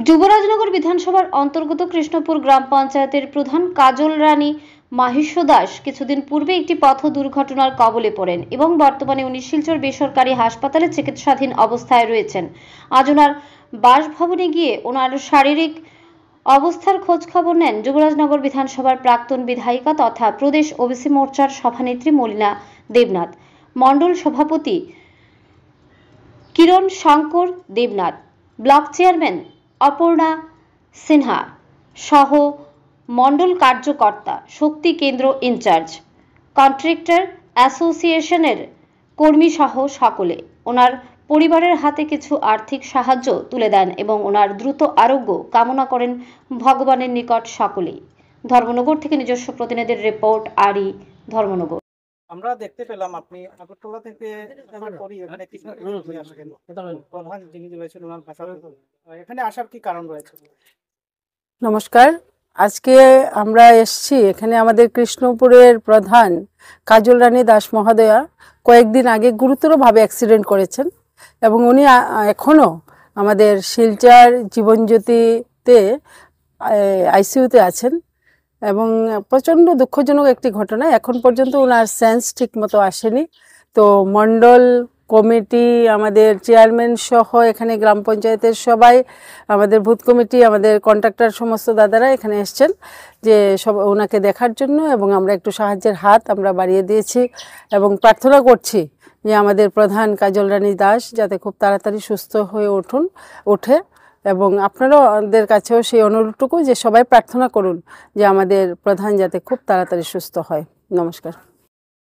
যুবরাজনগর বিধানসভার অন্তর্গত কৃষ্ণপুর গ্রাম পঞ্চায়েতের প্রধান কাজল রানী মাহিষ্য দাস কিছুদিন পূর্বে একটি পথ দুর্ঘটনার কবলে পড়েন এবং বর্তমানে উনি শিলচর বেসরকারি হাসপাতালে চিকিৎসাধীন অবস্থায় রয়েছেন। আজ ওনার বাসভবনে গিয়ে ওনার শারীরিক অবস্থার খোঁজ খবর নেন যুবরাজনগর বিধানসভার প্রাক্তন বিধায়িকা তথা প্রদেশ ওবিসি মোর্চার সভানেত্রী মলিনা দেবনাথ, মণ্ডল সভাপতি কিরণ শঙ্কর দেবনাথ, ব্লক চেয়ারম্যান অপর্ণা সিনহা সহ মণ্ডল কার্যকর্তা, শক্তি কেন্দ্র ইনচার্জ, কন্ট্রাক্টর অ্যাসোসিয়েশনের কর্মী সহ সকলে ওনার পরিবারের হাতে কিছু আর্থিক সাহায্য তুলে দেন এবং ওনার দ্রুত আরোগ্য কামনা করেন ভগবানের নিকট সকলেই। ধর্মনগর থেকে নিজস্ব প্রতিনিধির রিপোর্ট, আরি ধর্মনগর। আমরা দেখতে পেলাম আপনি আগরতলা থেকে প্রধান যিনি রয়েছেন ওনার ভাষা এখানে আসার কি কারণ রয়েছে? নমস্কার, আজকে আমরা এসেছি এখানে আমাদের কৃষ্ণপুরের প্রধান কাজল রানী দাস মহোদয়া কয়েকদিন আগে গুরুতরভাবে অ্যাক্সিডেন্ট করেছেন এবং উনি এখনও আমাদের শিলচর জীবনজ্যোতিতে আইসিইউতে আছেন এবং প্রচণ্ড দুঃখজনক একটি ঘটনা। এখন পর্যন্ত ওনার সেন্স ঠিকমতো আসেনি। তো মণ্ডল কমিটি, আমাদের চেয়ারম্যান সহ এখানে গ্রাম পঞ্চায়েতের সবাই, আমাদের বুথ কমিটি, আমাদের কন্ট্রাক্টর সমস্ত দাদারা এখানে এসছেন যে সব ওনাকে দেখার জন্য, এবং আমরা একটু সাহায্যের হাত আমরা বাড়িয়ে দিয়েছি এবং প্রার্থনা করছি যে আমাদের প্রধান কাজল রানী দাস যাতে খুব তাড়াতাড়ি সুস্থ হয়ে ওঠে এবং আপনাদের কাছেও সেই অনুরোধটুকু যে সবাই প্রার্থনা করুন যে আমাদের প্রধান যাতে খুব তাড়াতাড়ি সুস্থ হয়। নমস্কার।